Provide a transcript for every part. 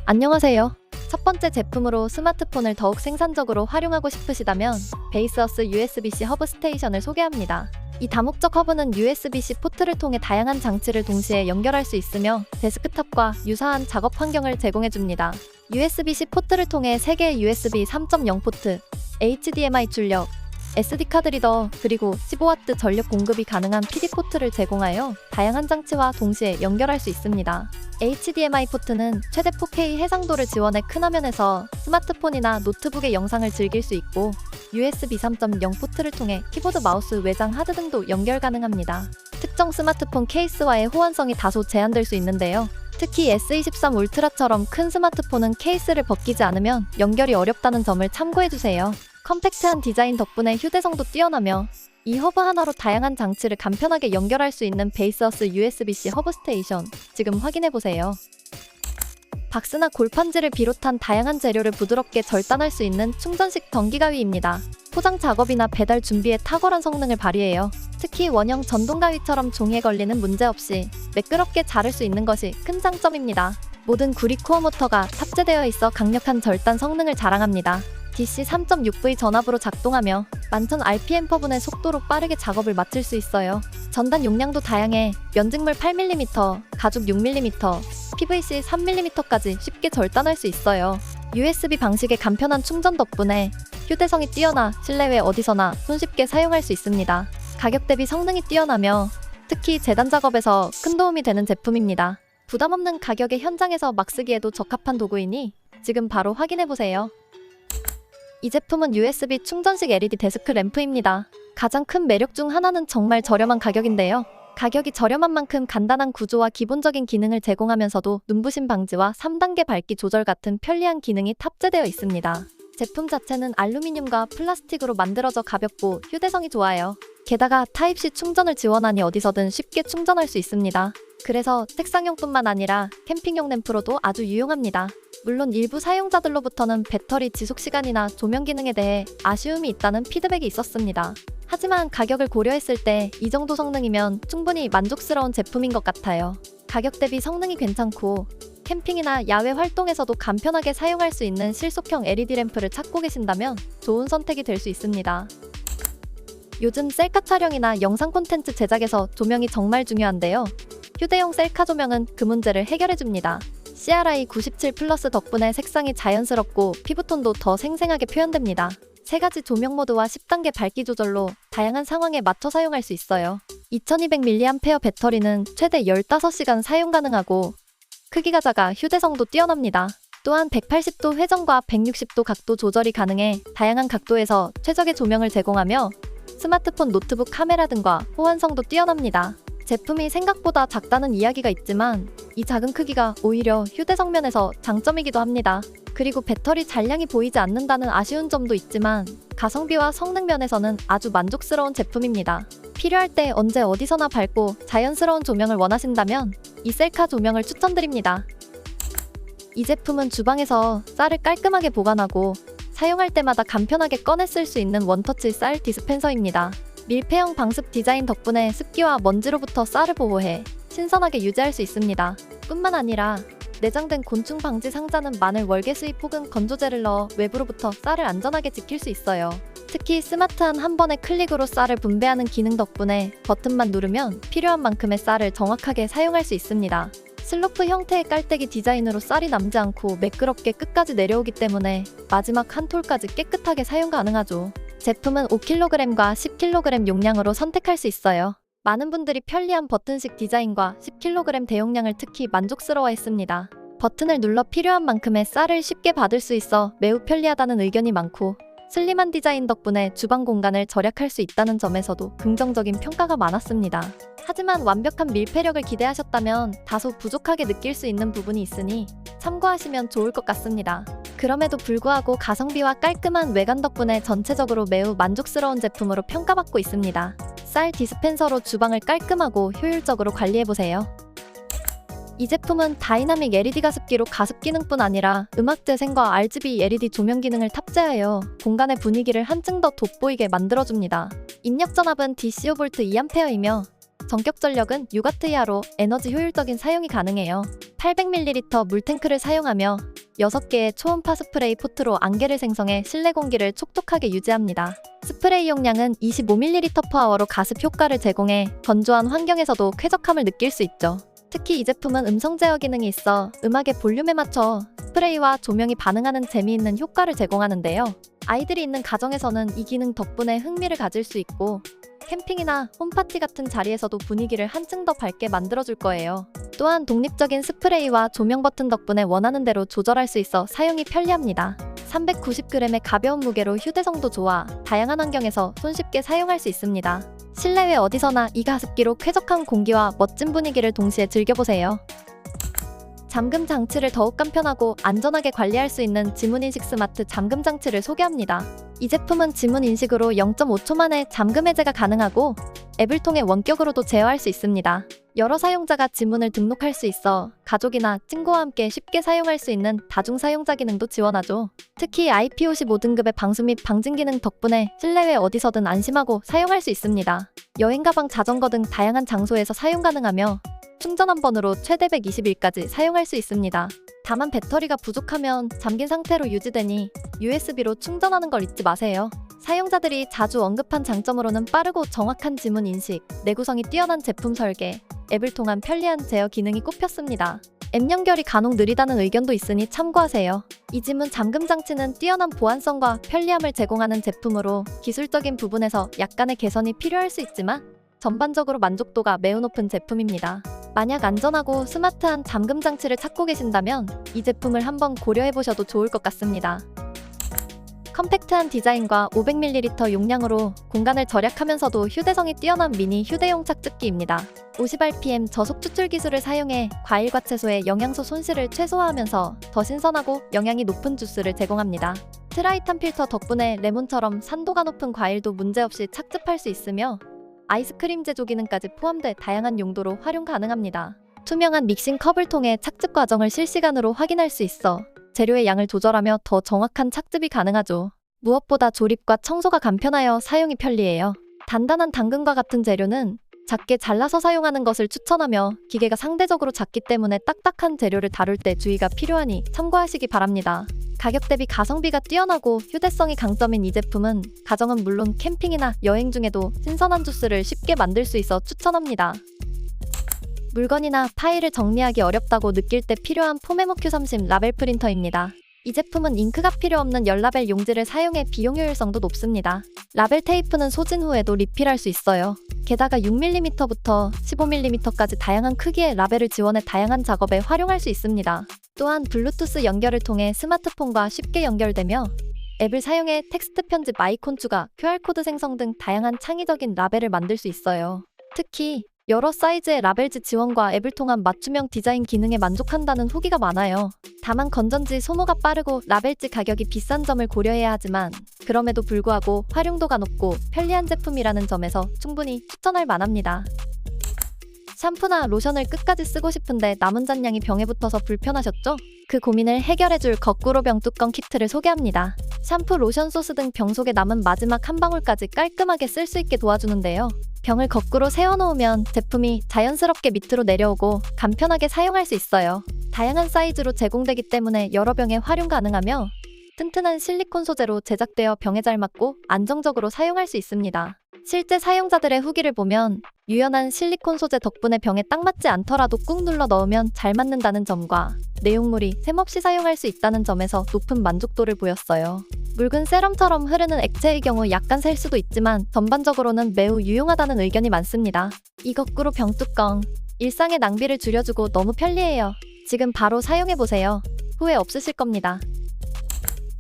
안녕하세요. 첫 번째 제품으로 스마트폰을 더욱 생산적으로 활용하고 싶으시다면 베이스어스 USB-C 허브 스테이션을 소개합니다. 이 다목적 허브는 USB-C 포트를 통해 다양한 장치를 동시에 연결할 수 있으며 데스크탑과 유사한 작업 환경을 제공해줍니다. USB-C 포트를 통해 3개의 USB 3.0 포트, HDMI 출력, SD카드 리더, 그리고 15W 전력 공급이 가능한 PD 포트를 제공하여 다양한 장치와 동시에 연결할 수 있습니다. HDMI 포트는 최대 4K 해상도를 지원해 큰 화면에서 스마트폰이나 노트북의 영상을 즐길 수 있고, USB 3.0 포트를 통해 키보드, 마우스, 외장, 하드 등도 연결 가능합니다. 특정 스마트폰 케이스와의 호환성이 다소 제한될 수 있는데요. 특히 S23 울트라처럼 큰 스마트폰은 케이스를 벗기지 않으면 연결이 어렵다는 점을 참고해주세요. 컴팩트한 디자인 덕분에 휴대성도 뛰어나며 이 허브 하나로 다양한 장치를 간편하게 연결할 수 있는 베이스어스 USB-C 허브 스테이션, 지금 확인해보세요. 박스나 골판지를 비롯한 다양한 재료를 부드럽게 절단할 수 있는 충전식 전기가위입니다. 포장 작업이나 배달 준비에 탁월한 성능을 발휘해요. 특히 원형 전동가위처럼 종이에 걸리는 문제 없이 매끄럽게 자를 수 있는 것이 큰 장점입니다. 모든 구리 코어 모터가 탑재되어 있어 강력한 절단 성능을 자랑합니다. DC 3.6V 전압으로 작동하며 11,000rpm 퍼분의 속도로 빠르게 작업을 마칠 수 있어요. 전단 용량도 다양해 면직물 8mm, 가죽 6mm, PVC 3mm까지 쉽게 절단할 수 있어요. USB 방식의 간편한 충전 덕분에 휴대성이 뛰어나 실내외 어디서나 손쉽게 사용할 수 있습니다. 가격 대비 성능이 뛰어나며 특히 재단 작업에서 큰 도움이 되는 제품입니다. 부담없는 가격에 현장에서 막 쓰기에도 적합한 도구이니 지금 바로 확인해보세요. 이 제품은 USB 충전식 LED 데스크 램프입니다. 가장 큰 매력 중 하나는 정말 저렴한 가격인데요. 가격이 저렴한 만큼 간단한 구조와 기본적인 기능을 제공하면서도 눈부심 방지와 3단계 밝기 조절 같은 편리한 기능이 탑재되어 있습니다. 제품 자체는 알루미늄과 플라스틱으로 만들어져 가볍고 휴대성이 좋아요. 게다가 타입C 충전을 지원하니 어디서든 쉽게 충전할 수 있습니다. 그래서 책상용뿐만 아니라 캠핑용 램프로도 아주 유용합니다. 물론 일부 사용자들로부터는 배터리 지속시간이나 조명 기능에 대해 아쉬움이 있다는 피드백이 있었습니다. 하지만 가격을 고려했을 때 이 정도 성능이면 충분히 만족스러운 제품인 것 같아요. 가격 대비 성능이 괜찮고 캠핑이나 야외 활동에서도 간편하게 사용할 수 있는 실속형 LED 램프를 찾고 계신다면 좋은 선택이 될 수 있습니다. 요즘 셀카 촬영이나 영상 콘텐츠 제작에서 조명이 정말 중요한데요. 휴대용 셀카 조명은 그 문제를 해결해줍니다. CRI 97 플러스 덕분에 색상이 자연스럽고 피부톤도 더 생생하게 표현됩니다. 3가지 조명 모드와 10단계 밝기 조절로 다양한 상황에 맞춰 사용할 수 있어요. 2200mAh 배터리는 최대 15시간 사용 가능하고 크기가 작아 휴대성도 뛰어납니다. 또한 180도 회전과 160도 각도 조절이 가능해 다양한 각도에서 최적의 조명을 제공하며 스마트폰, 노트북 카메라 등과 호환성도 뛰어납니다. 제품이 생각보다 작다는 이야기가 있지만 이 작은 크기가 오히려 휴대성 면에서 장점이기도 합니다. 그리고 배터리 잔량이 보이지 않는다는 아쉬운 점도 있지만 가성비와 성능 면에서는 아주 만족스러운 제품입니다. 필요할 때 언제 어디서나 밝고 자연스러운 조명을 원하신다면 이 셀카 조명을 추천드립니다. 이 제품은 주방에서 쌀을 깔끔하게 보관하고 사용할 때마다 간편하게 꺼내 쓸 수 있는 원터치 쌀 디스펜서입니다. 밀폐형 방습 디자인 덕분에 습기와 먼지로부터 쌀을 보호해 신선하게 유지할 수 있습니다. 뿐만 아니라 내장된 곤충 방지 상자는 마늘 월계 수입 혹은 건조제를 넣어 외부로부터 쌀을 안전하게 지킬 수 있어요. 특히 스마트한 한 번의 클릭으로 쌀을 분배하는 기능 덕분에 버튼만 누르면 필요한 만큼의 쌀을 정확하게 사용할 수 있습니다. 슬로프 형태의 깔때기 디자인으로 쌀이 남지 않고 매끄럽게 끝까지 내려오기 때문에 마지막 한 톨까지 깨끗하게 사용 가능하죠. 제품은 5kg과 10kg 용량으로 선택할 수 있어요. 많은 분들이 편리한 버튼식 디자인과 10kg 대용량을 특히 만족스러워했습니다. 버튼을 눌러 필요한 만큼의 쌀을 쉽게 받을 수 있어 매우 편리하다는 의견이 많고 슬림한 디자인 덕분에 주방 공간을 절약할 수 있다는 점에서도 긍정적인 평가가 많았습니다. 하지만 완벽한 밀폐력을 기대하셨다면 다소 부족하게 느낄 수 있는 부분이 있으니 참고하시면 좋을 것 같습니다. 그럼에도 불구하고 가성비와 깔끔한 외관 덕분에 전체적으로 매우 만족스러운 제품으로 평가받고 있습니다. 쌀 디스펜서로 주방을 깔끔하고 효율적으로 관리해보세요. 이 제품은 다이나믹 LED 가습기로 가습 기능뿐 아니라 음악 재생과 RGB LED 조명 기능을 탑재하여 공간의 분위기를 한층 더 돋보이게 만들어줍니다. 입력 전압은 DC 5V 2A이며 전격 전력은 6W 이하로 에너지 효율적인 사용이 가능해요. 800ml 물탱크를 사용하며 6개의 초음파 스프레이 포트로 안개를 생성해 실내 공기를 촉촉하게 유지합니다. 스프레이 용량은 25ml/h로 가습 효과를 제공해 건조한 환경에서도 쾌적함을 느낄 수 있죠. 특히 이 제품은 음성 제어 기능이 있어 음악의 볼륨에 맞춰 스프레이와 조명이 반응하는 재미있는 효과를 제공하는데요. 아이들이 있는 가정에서는 이 기능 덕분에 흥미를 가질 수 있고 캠핑이나 홈파티 같은 자리에서도 분위기를 한층 더 밝게 만들어줄 거예요. 또한 독립적인 스프레이와 조명 버튼 덕분에 원하는 대로 조절할 수 있어 사용이 편리합니다. 390g의 가벼운 무게로 휴대성도 좋아 다양한 환경에서 손쉽게 사용할 수 있습니다. 실내외 어디서나 이 가습기로 쾌적한 공기와 멋진 분위기를 동시에 즐겨보세요. 잠금 장치를 더욱 간편하고 안전하게 관리할 수 있는 지문인식 스마트 잠금 장치를 소개합니다. 이 제품은 지문인식으로 0.5초 만에 잠금 해제가 가능하고 앱을 통해 원격으로도 제어할 수 있습니다. 여러 사용자가 지문을 등록할 수 있어 가족이나 친구와 함께 쉽게 사용할 수 있는 다중사용자 기능도 지원하죠. 특히 IP55등급의 방수 및 방진 기능 덕분에 실내외 어디서든 안심하고 사용할 수 있습니다. 여행 가방, 자전거 등 다양한 장소에서 사용 가능하며 충전 한 번으로 최대 120일까지 사용할 수 있습니다. 다만 배터리가 부족하면 잠긴 상태로 유지되니 USB로 충전하는 걸 잊지 마세요. 사용자들이 자주 언급한 장점으로는 빠르고 정확한 지문 인식, 내구성이 뛰어난 제품 설계, 앱을 통한 편리한 제어 기능이 꼽혔습니다. 앱 연결이 간혹 느리다는 의견도 있으니 참고하세요. 이 지문 잠금 장치는 뛰어난 보안성과 편리함을 제공하는 제품으로 기술적인 부분에서 약간의 개선이 필요할 수 있지만 전반적으로 만족도가 매우 높은 제품입니다. 만약 안전하고 스마트한 잠금 장치를 찾고 계신다면 이 제품을 한번 고려해보셔도 좋을 것 같습니다. 컴팩트한 디자인과 500ml 용량으로 공간을 절약하면서도 휴대성이 뛰어난 미니 휴대용 착즙기입니다. 50rpm 저속 추출 기술을 사용해 과일과 채소의 영양소 손실을 최소화하면서 더 신선하고 영양이 높은 주스를 제공합니다. 트라이탄 필터 덕분에 레몬처럼 산도가 높은 과일도 문제없이 착즙할 수 있으며 아이스크림 제조 기능까지 포함돼 다양한 용도로 활용 가능합니다. 투명한 믹싱 컵을 통해 착즙 과정을 실시간으로 확인할 수 있어 재료의 양을 조절하며 더 정확한 착즙이 가능하죠. 무엇보다 조립과 청소가 간편하여 사용이 편리해요. 단단한 당근과 같은 재료는 작게 잘라서 사용하는 것을 추천하며 기계가 상대적으로 작기 때문에 딱딱한 재료를 다룰 때 주의가 필요하니 참고하시기 바랍니다. 가격 대비 가성비가 뛰어나고 휴대성이 강점인 이 제품은 가정은 물론 캠핑이나 여행 중에도 신선한 주스를 쉽게 만들 수 있어 추천합니다. 물건이나 파일을 정리하기 어렵다고 느낄 때 필요한 포메모 Q30 라벨 프린터입니다. 이 제품은 잉크가 필요 없는 열라벨 용지를 사용해 비용 효율성도 높습니다. 라벨 테이프는 소진 후에도 리필할 수 있어요. 게다가 6mm부터 15mm까지 다양한 크기의 라벨을 지원해 다양한 작업에 활용할 수 있습니다. 또한 블루투스 연결을 통해 스마트폰과 쉽게 연결되며 앱을 사용해 텍스트 편집 아이콘 추가, QR코드 생성 등 다양한 창의적인 라벨을 만들 수 있어요. 특히 여러 사이즈의 라벨지 지원과 앱을 통한 맞춤형 디자인 기능에 만족한다는 후기가 많아요. 다만 건전지 소모가 빠르고 라벨지 가격이 비싼 점을 고려해야 하지만 그럼에도 불구하고 활용도가 높고 편리한 제품이라는 점에서 충분히 추천할 만합니다. 샴푸나 로션을 끝까지 쓰고 싶은데 남은 잔량이 병에 붙어서 불편하셨죠? 그 고민을 해결해줄 거꾸로 병 뚜껑 키트를 소개합니다. 샴푸, 로션, 소스 등 병 속에 남은 마지막 한 방울까지 깔끔하게 쓸 수 있게 도와주는데요. 병을 거꾸로 세워놓으면 제품이 자연스럽게 밑으로 내려오고 간편하게 사용할 수 있어요. 다양한 사이즈로 제공되기 때문에 여러 병에 활용 가능하며 튼튼한 실리콘 소재로 제작되어 병에 잘 맞고 안정적으로 사용할 수 있습니다. 실제 사용자들의 후기를 보면 유연한 실리콘 소재 덕분에 병에 딱 맞지 않더라도 꾹 눌러 넣으면 잘 맞는다는 점과 내용물이 샘없이 사용할 수 있다는 점에서 높은 만족도를 보였어요. 묽은 세럼처럼 흐르는 액체의 경우 약간 셀 수도 있지만 전반적으로는 매우 유용하다는 의견이 많습니다. 이 거꾸로 병뚜껑, 일상의 낭비를 줄여주고 너무 편리해요. 지금 바로 사용해보세요. 후회 없으실 겁니다.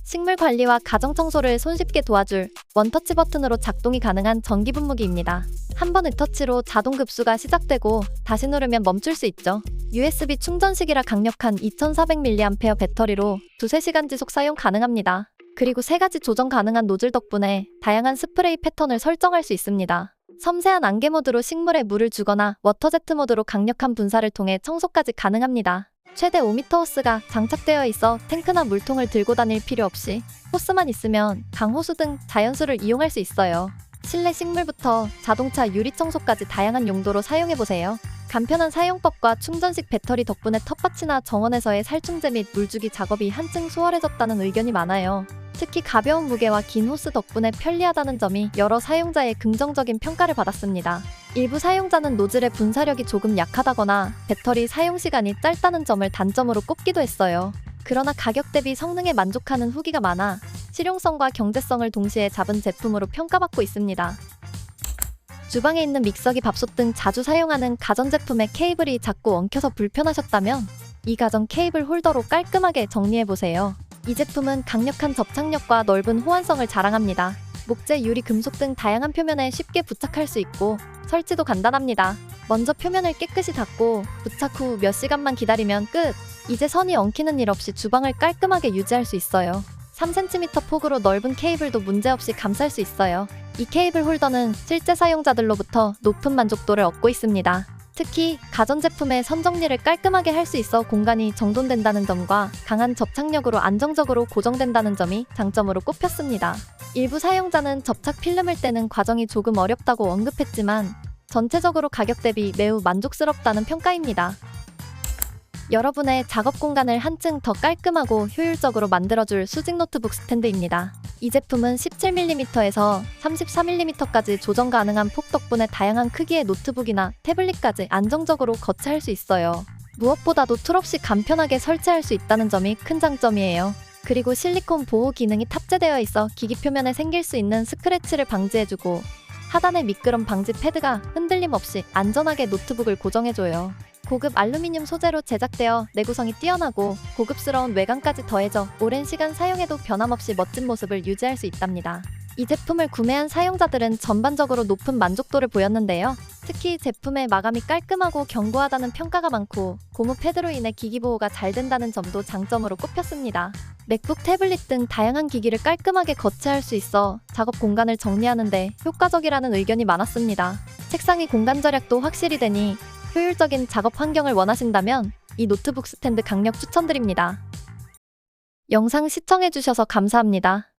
식물 관리와 가정 청소를 손쉽게 도와줄 원터치 버튼으로 작동이 가능한 전기 분무기입니다. 한 번 터치로 자동 급수가 시작되고 다시 누르면 멈출 수 있죠. USB 충전식이라 강력한 2400mAh 배터리로 2-3시간 지속 사용 가능합니다. 그리고 3가지 조정 가능한 노즐 덕분에 다양한 스프레이 패턴을 설정할 수 있습니다. 섬세한 안개 모드로 식물에 물을 주거나 워터제트 모드로 강력한 분사를 통해 청소까지 가능합니다. 최대 5m 호스가 장착되어 있어 탱크나 물통을 들고 다닐 필요 없이 호스만 있으면 강호수 등 자연수를 이용할 수 있어요. 실내 식물부터 자동차 유리 청소까지 다양한 용도로 사용해보세요. 간편한 사용법과 충전식 배터리 덕분에 텃밭이나 정원에서의 살충제 및 물주기 작업이 한층 수월해졌다는 의견이 많아요. 특히 가벼운 무게와 긴 호스 덕분에 편리하다는 점이 여러 사용자의 긍정적인 평가를 받았습니다. 일부 사용자는 노즐의 분사력이 조금 약하다거나 배터리 사용시간이 짧다는 점을 단점으로 꼽기도 했어요. 그러나 가격 대비 성능에 만족하는 후기가 많아 실용성과 경제성을 동시에 잡은 제품으로 평가받고 있습니다. 주방에 있는 믹서기, 밥솥 등 자주 사용하는 가전제품의 케이블이 자꾸 엉켜서 불편하셨다면 이 가전 케이블 홀더로 깔끔하게 정리해보세요. 이 제품은 강력한 접착력과 넓은 호환성을 자랑합니다. 목재, 유리, 금속 등 다양한 표면에 쉽게 부착할 수 있고 설치도 간단합니다. 먼저 표면을 깨끗이 닦고 부착 후 몇 시간만 기다리면 끝! 이제 선이 엉키는 일 없이 주방을 깔끔하게 유지할 수 있어요. 3cm 폭으로 넓은 케이블도 문제없이 감쌀 수 있어요. 이 케이블 홀더는 실제 사용자들로부터 높은 만족도를 얻고 있습니다. 특히 가전제품의 선 정리를 깔끔하게 할 수 있어 공간이 정돈된다는 점과 강한 접착력으로 안정적으로 고정된다는 점이 장점으로 꼽혔습니다. 일부 사용자는 접착 필름을 떼는 과정이 조금 어렵다고 언급했지만 전체적으로 가격 대비 매우 만족스럽다는 평가입니다. 여러분의 작업 공간을 한층 더 깔끔하고 효율적으로 만들어줄 수직 노트북 스탠드입니다. 이 제품은 17mm에서 33mm까지 조정 가능한 폭 덕분에 다양한 크기의 노트북이나 태블릿까지 안정적으로 거치할 수 있어요. 무엇보다도 툴 없이 간편하게 설치할 수 있다는 점이 큰 장점이에요. 그리고 실리콘 보호 기능이 탑재되어 있어 기기 표면에 생길 수 있는 스크래치를 방지해주고 하단의 미끄럼 방지 패드가 흔들림 없이 안전하게 노트북을 고정해줘요. 고급 알루미늄 소재로 제작되어 내구성이 뛰어나고 고급스러운 외관까지 더해져 오랜 시간 사용해도 변함없이 멋진 모습을 유지할 수 있답니다. 이 제품을 구매한 사용자들은 전반적으로 높은 만족도를 보였는데요. 특히 제품의 마감이 깔끔하고 견고하다는 평가가 많고 고무 패드로 인해 기기 보호가 잘 된다는 점도 장점으로 꼽혔습니다. 맥북, 태블릿 등 다양한 기기를 깔끔하게 거치할 수 있어 작업 공간을 정리하는 데 효과적이라는 의견이 많았습니다. 책상의 공간 절약도 확실히 되니 효율적인 작업 환경을 원하신다면 이 노트북 스탠드 강력 추천드립니다. 영상 시청해주셔서 감사합니다.